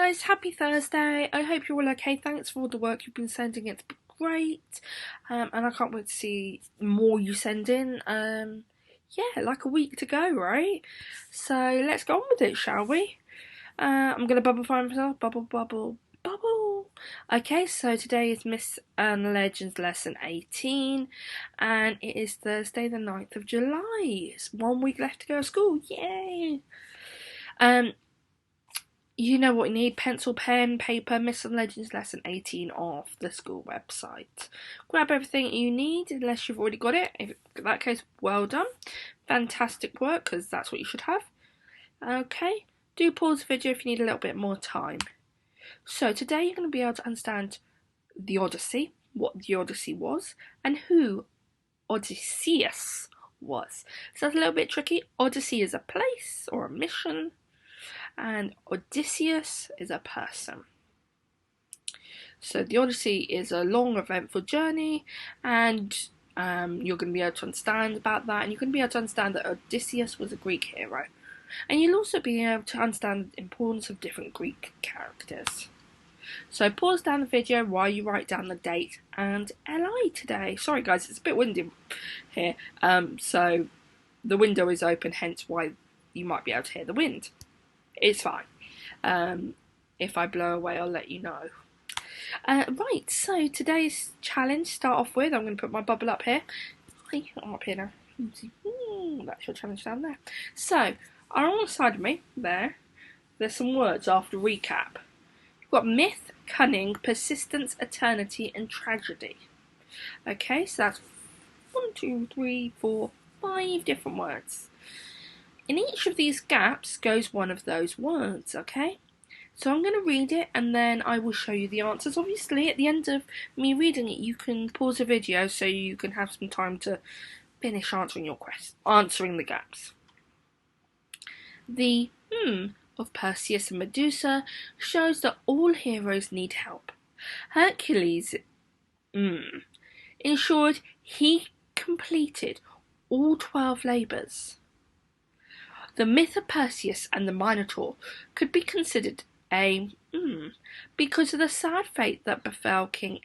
guys, happy Thursday. I hope you're all okay. Thanks for all the work you've been sending. It's been great. And I can't wait to see more you send in. Yeah, like a week to go, right? So let's go on with it, shall we? I'm going to bubble find myself. Bubble, bubble, bubble. Okay, so today is Myths and Legends lesson 18. And it is Thursday the 9th of July. It's 1 week left to go to school. Yay! You know what you need: pencil, pen, paper. Myths and Legends lesson 18 off the school website. Grab everything you need unless you've already got it. If in that case, well done. Fantastic work, because that's what you should have. Okay, do pause the video if you need a little bit more time. So today you're going to be able to understand the Odyssey, what the Odyssey was, and who Odysseus was. So that's a little bit tricky. Odyssey is a place or a mission, and Odysseus is a person. So the Odyssey is a long, eventful journey, and you're going to be able to understand about that, and you're going to be able to understand that Odysseus was a Greek hero. And you'll also be able to understand the importance of different Greek characters. So pause down the video while you write down the date and LI today. Sorry guys, it's a bit windy here, so the window is open, hence why you might be able to hear the wind. It's fine. If I blow away, I'll let you know. Right, so today's challenge, start off with, I'm going to put my bubble up here. I'm up here now. That's your challenge down there. So, on the side of me, there's some words after recap. You've got myth, cunning, persistence, eternity, and tragedy. Okay, so that's 1, 2, 3, 4, 5 different words. In each of these gaps goes one of those words, okay? So I'm going to read it and then I will show you the answers. Obviously, at the end of me reading it, you can pause the video so you can have some time to finish answering the gaps. The of Perseus and Medusa shows that all heroes need help. Hercules ensured he completed all 12 labours. The myth of Perseus and the Minotaur could be considered a because of the sad fate that befell King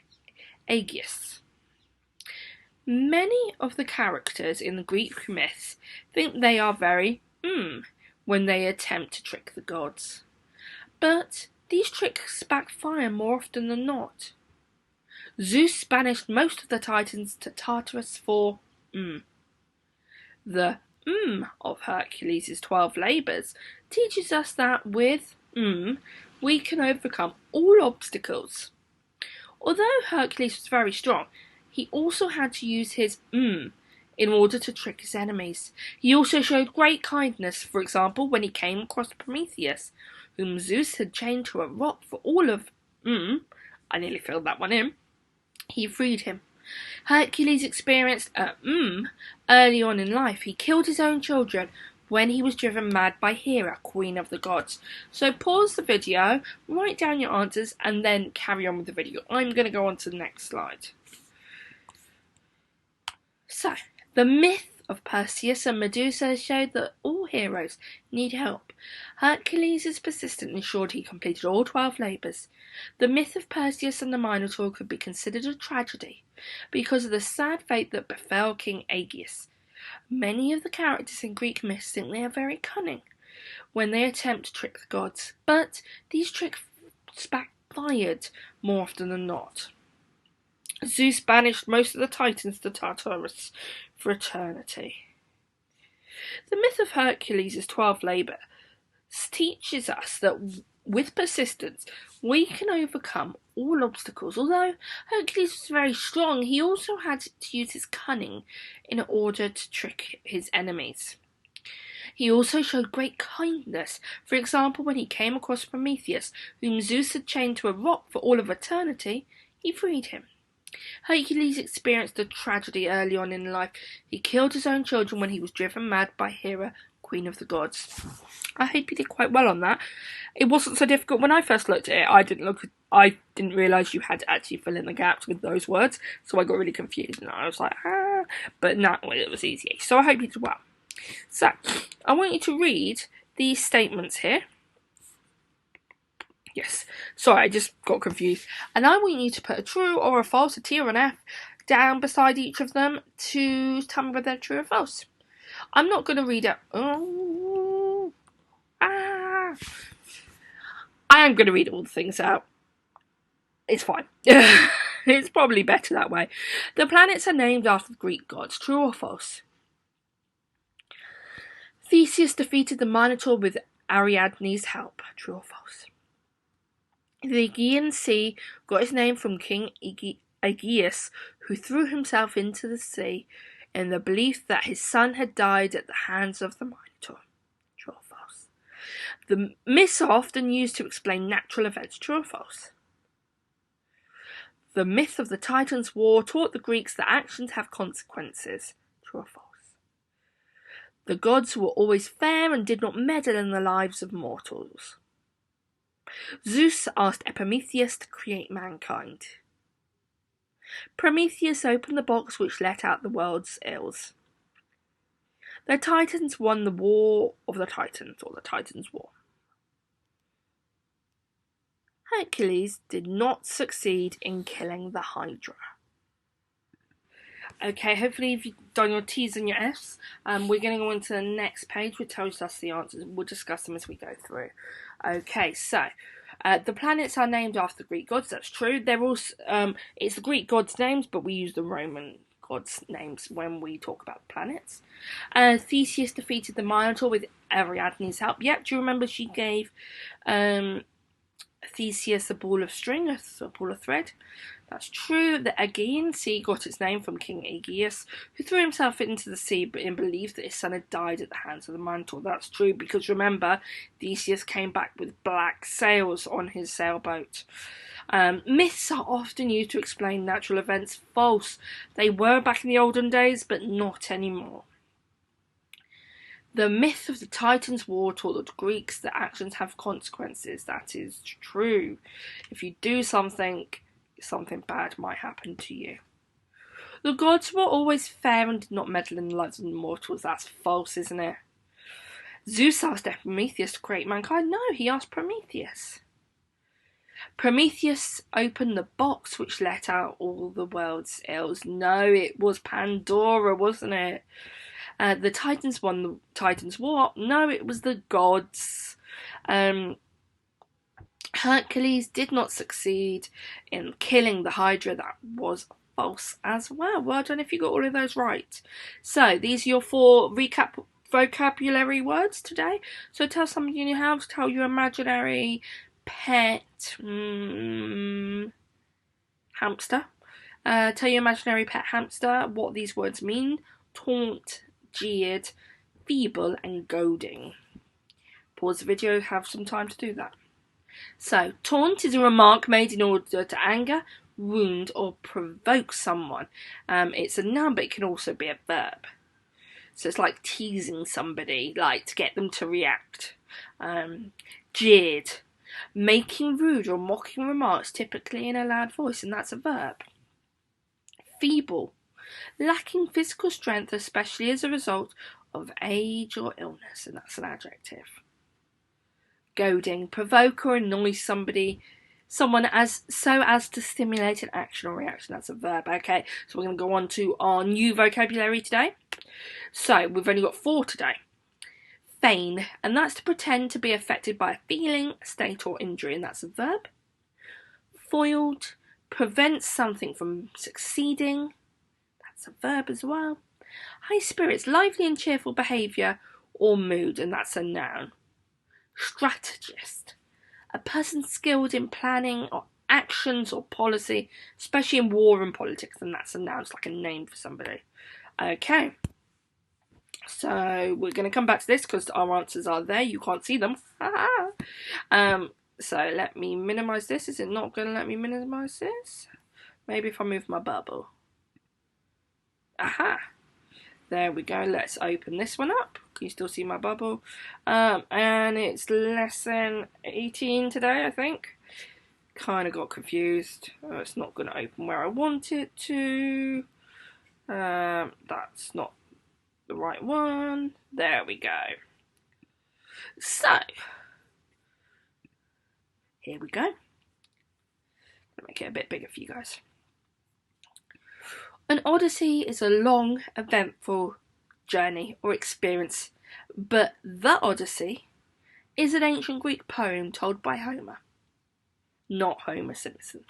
Aegeus. Many of the characters in the Greek myths think they are very when they attempt to trick the gods. But these tricks backfire more often than not. Zeus banished most of the Titans to Tartarus for The of Hercules' 12 labours teaches us that with we can overcome all obstacles. Although Hercules was very strong, he also had to use his in order to trick his enemies. He also showed great kindness, for example, when he came across Prometheus, whom Zeus had chained to a rock for all of I nearly filled that one in. He freed him. Hercules experienced early on in life. He killed his own children when he was driven mad by Hera, queen of the gods. So pause the video, write down your answers, and then carry on with the video. I'm going to go on to the next slide. So, the myth of Perseus and Medusa showed that all heroes need help. Hercules' persistence ensured he completed all 12 labours. The myth of Perseus and the Minotaur could be considered a tragedy because of the sad fate that befell King Aegeus. Many of the characters in Greek myths think they are very cunning when they attempt to trick the gods, but these tricks backfired more often than not. Zeus banished most of the Titans to Tartarus for eternity. The myth of Hercules' 12 labours teaches us that with persistence we can overcome all obstacles. Although Hercules was very strong, he also had to use his cunning in order to trick his enemies. He also showed great kindness. For example, when he came across Prometheus, whom Zeus had chained to a rock for all of eternity, he freed him. Hercules experienced a tragedy early on in life. He killed his own children when he was driven mad by Hera, queen of the gods. I hope you did quite well on that. It wasn't so difficult when I first looked at it. I didn't realise you had to actually fill in the gaps with those words, so I got really confused and I was like, but no, it was easy. So I hope you did well. So I want you to read these statements here. Yes. Sorry, I just got confused. And I want you to put a true or a false, a T or an F, down beside each of them to tell me whether they're true or false. I'm not going to read it. Oh, I am going to read all the things out. It's fine. It's probably better that way. The planets are named after the Greek gods. True or false? Theseus defeated the Minotaur with Ariadne's help. True or false? The Aegean Sea got its name from King Aegeus, who threw himself into the sea in the belief that his son had died at the hands of the Minotaur. True or false? The myths are often used to explain natural events. True or false? The myth of the Titans' War taught the Greeks that actions have consequences. True or false? The gods were always fair and did not meddle in the lives of mortals. Zeus asked Epimetheus to create mankind. Prometheus opened the box which let out the world's ills. The Titans won the War of the Titans, or the Titans' War. Hercules did not succeed in killing the Hydra. Okay, hopefully you've done your T's and your F's. We're going to go on to the next page, which tells us the answers. We'll discuss them as we go through. Okay, so the planets are named after the Greek gods. That's true. They're also it's the Greek gods' names, but we use the Roman gods' names when we talk about the planets. Theseus defeated the Minotaur with Ariadne's help. Yep, do you remember she gave Theseus a ball of string, a ball of thread? That's true. The Aegean Sea got its name from King Aegeus, who threw himself into the sea in belief that his son had died at the hands of the Minotaur. That's true, because remember, Odysseus came back with black sails on his sailboat. Myths are often used to explain natural events. False. They were back in the olden days, but not anymore. The myth of the Titans' War taught the Greeks that actions have consequences. That is true. If you do something bad might happen to you. The gods were always fair and did not meddle in the lives of the mortals. That's false, isn't it? Zeus asked Epimetheus to create mankind. No, he asked Prometheus. Prometheus opened the box which let out all the world's ills. No, it was Pandora, wasn't it? The Titans won the Titans' War. No, it was the gods. Hercules did not succeed in killing the Hydra. That was false as well. Well done if you got all of those right. So these are your 4 recap vocabulary words today. So tell somebody in your house, tell your imaginary pet hamster. Tell your imaginary pet hamster what these words mean. Taunt, jeered, feeble and goading. Pause the video, have some time to do that. So, taunt is a remark made in order to anger, wound or provoke someone. It's a noun, but it can also be a verb. So it's like teasing somebody, like to get them to react. Jeered, making rude or mocking remarks, typically in a loud voice, and that's a verb. Feeble, lacking physical strength, especially as a result of age or illness, and that's an adjective. Goading, provoke or annoy someone as to stimulate an action or reaction. That's a verb. Okay, so we're going to go on to our new vocabulary today. So we've only got 4 today. Feign, and that's to pretend to be affected by a feeling, state or injury, and that's a verb. Foiled, prevents something from succeeding. That's a verb as well. High spirits, lively and cheerful behaviour or mood, and that's a noun. Strategist, a person skilled in planning or actions or policy, especially in war and politics, and that's a noun. It's like a name for somebody. Okay, so we're going to come back to this because our answers are there. You can't see them. So let me minimise this. Is it not going to let me minimise this? Maybe if I move my bubble. Aha! There we go. Let's open this one up. Can you still see my bubble? And it's lesson 18 today, I think. Kind of got confused. It's not going to open where I want it to. That's not the right one. There we go. So, Here we go. I'll make it a bit bigger for you guys. An odyssey is a long, eventful journey or experience, but the Odyssey is an ancient Greek poem told by Homer, not Homer Simpson.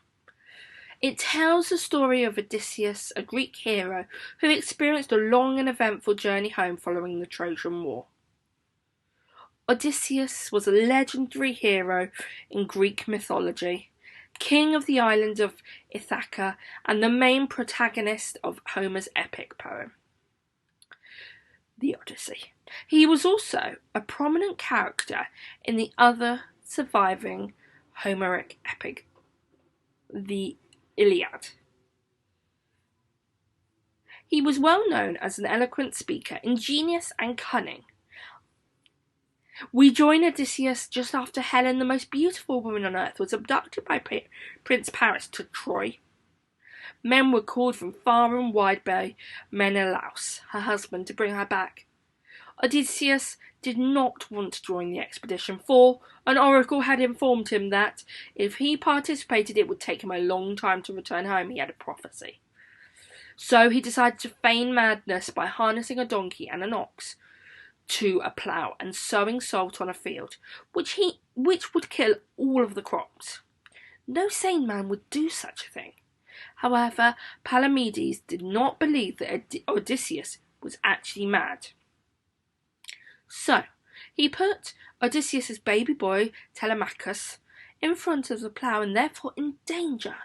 It tells the story of Odysseus, a Greek hero who experienced a long and eventful journey home following the Trojan War. Odysseus was a legendary hero in Greek mythology, king of the island of Ithaca and the main protagonist of Homer's epic poem, the Odyssey. He was also a prominent character in the other surviving Homeric epic, the Iliad. He was well known as an eloquent speaker, ingenious and cunning. We join Odysseus just after Helen, the most beautiful woman on earth, was abducted by Prince Paris to Troy. Men were called from far and wide by Menelaus, her husband, to bring her back. Odysseus did not want to join the expedition, for an oracle had informed him that if he participated it would take him a long time to return home. He had a prophecy. So he decided to feign madness by harnessing a donkey and an ox to a plough and sowing salt on a field, which would kill all of the crops. No sane man would do such a thing. However, Palamedes did not believe that Odysseus was actually mad. So, he put Odysseus' baby boy, Telemachus, in front of the plough and therefore in danger.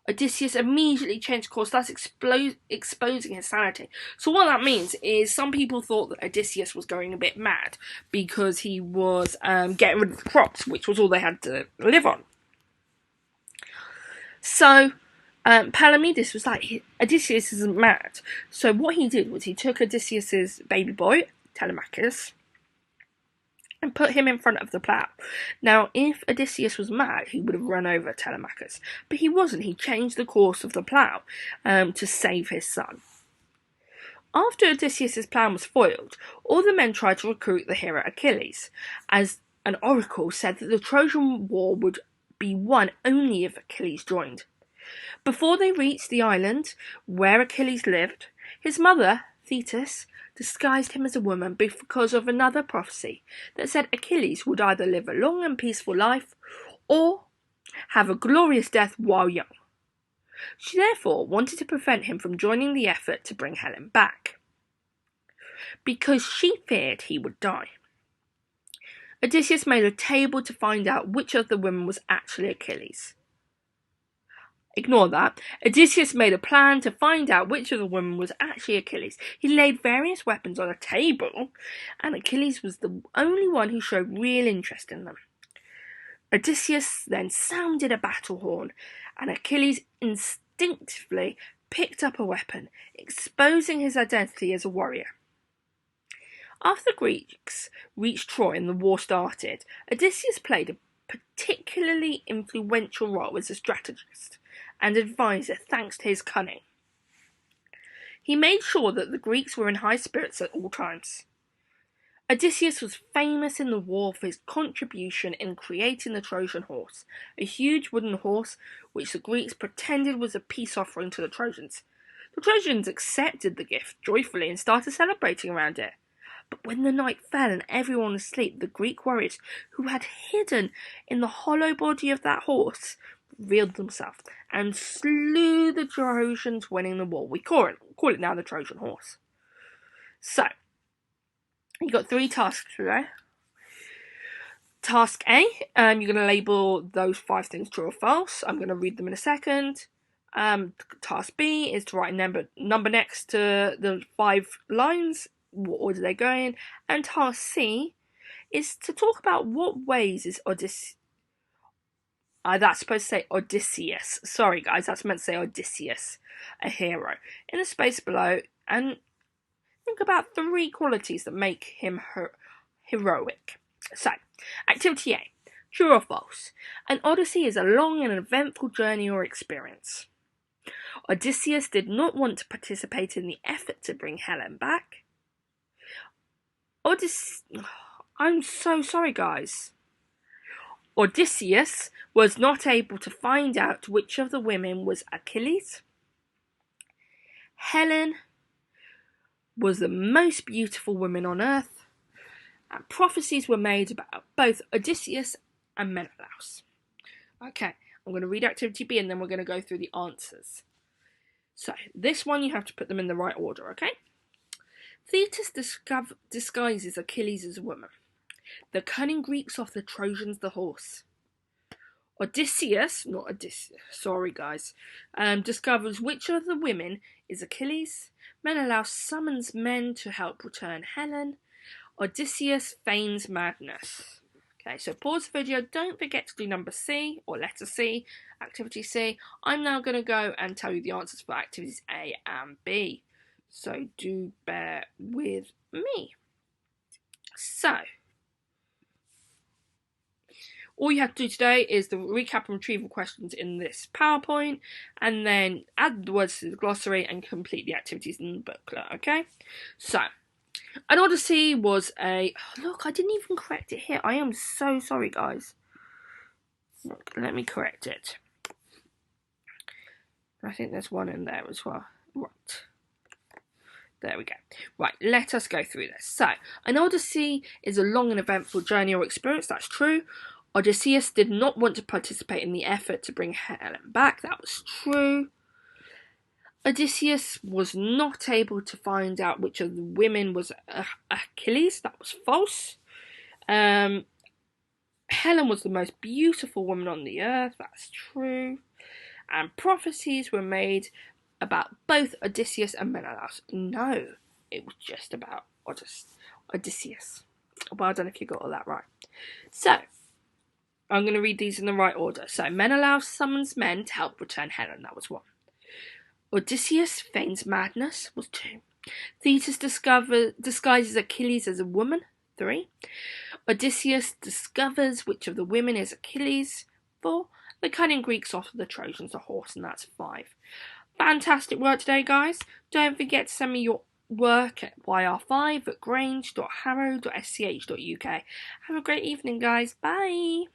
Odysseus immediately changed course, thus exposing his sanity. So what that means is some people thought that Odysseus was going a bit mad because he was getting rid of the crops, which was all they had to live on. So Palamedes was like, Odysseus isn't mad. So what he did was he took Odysseus' baby boy, Telemachus, and put him in front of the plough. Now, if Odysseus was mad, he would have run over Telemachus, but he wasn't. He changed the course of the plough to save his son. After Odysseus' plan was foiled, all the men tried to recruit the hero Achilles, as an oracle said that the Trojan War would be won only if Achilles joined. Before they reached the island where Achilles lived, his mother, Thetis, disguised him as a woman because of another prophecy that said Achilles would either live a long and peaceful life or have a glorious death while young. She therefore wanted to prevent him from joining the effort to bring Helen back, because she feared he would die. Odysseus made a table to find out which of the women was actually Achilles. Ignore that. Odysseus made a plan to find out which of the women was actually Achilles. He laid various weapons on a table, and Achilles was the only one who showed real interest in them. Odysseus then sounded a battle horn, and Achilles instinctively picked up a weapon, exposing his identity as a warrior. After the Greeks reached Troy and the war started, Odysseus played a particularly influential role as a strategist and advisor thanks to his cunning. He made sure that the Greeks were in high spirits at all times. Odysseus was famous in the war for his contribution in creating the Trojan horse, a huge wooden horse which the Greeks pretended was a peace offering to the Trojans. The Trojans accepted the gift joyfully and started celebrating around it. But when the night fell and everyone was asleep, the Greek warriors who had hidden in the hollow body of that horse revealed themselves and slew the Trojans, winning the war. We call it now the Trojan horse. So, you got 3 tasks today. Task A, you're going to label those 5 things true or false. I'm going to read them in a second. Task B is to write a number next to the 5 lines. What order they go in. And task C is to talk about what ways is Odysseus. That's supposed to say Odysseus. Sorry guys, that's meant to say Odysseus, a hero. In the space below, and think about 3 qualities that make him heroic. So, activity A. True or false? An odyssey is a long and eventful journey or experience. Odysseus did not want to participate in the effort to bring Helen back. I'm so sorry, guys. Odysseus was not able to find out which of the women was Achilles. Helen was the most beautiful woman on earth. And prophecies were made about both Odysseus and Menelaus. Okay, I'm going to read activity B and then we're going to go through the answers. So, this one you have to put them in the right order, okay? Thetis disguises Achilles as a woman. The cunning Greeks offer the Trojans the horse. Odysseus, not Odysseus, sorry guys, discovers which of the women is Achilles. Menelaus summons men to help return Helen. Odysseus feigns madness. Okay, so pause the video. Don't forget to do number C, or letter C, activity C. I'm now going to go and tell you the answers for activities A and B. So do bear with me. So, all you have to do today is the recap and retrieval questions in this PowerPoint, and then add the words to the glossary and complete the activities in the booklet, okay? So, an Odyssey was a... Look, I didn't even correct it here. I am so sorry, guys. Look, let me correct it. I think there's one in there as well. Right. There we go. Right, let us go through this. So, an Odyssey is a long and eventful journey or experience. That's true. Odysseus did not want to participate in the effort to bring Helen back. That was true. Odysseus was not able to find out which of the women was Achilles. That was false. Helen was the most beautiful woman on the earth. That's true. And prophecies were made about both Odysseus and Menelaus. No, it was just about Odysseus. Well done if you got all that right. So, I'm going to read these in the right order. So, Menelaus summons men to help return Helen. That was 1. Odysseus feigns madness was 2. Thetis disguises Achilles as a woman. 3. Odysseus discovers which of the women is Achilles. 4. The cunning Greeks offer the Trojans a horse, and that's 5. Fantastic work today, guys. Don't forget to send me your work at yr5@grange.harrow.sch.uk. Have a great evening, guys. Bye.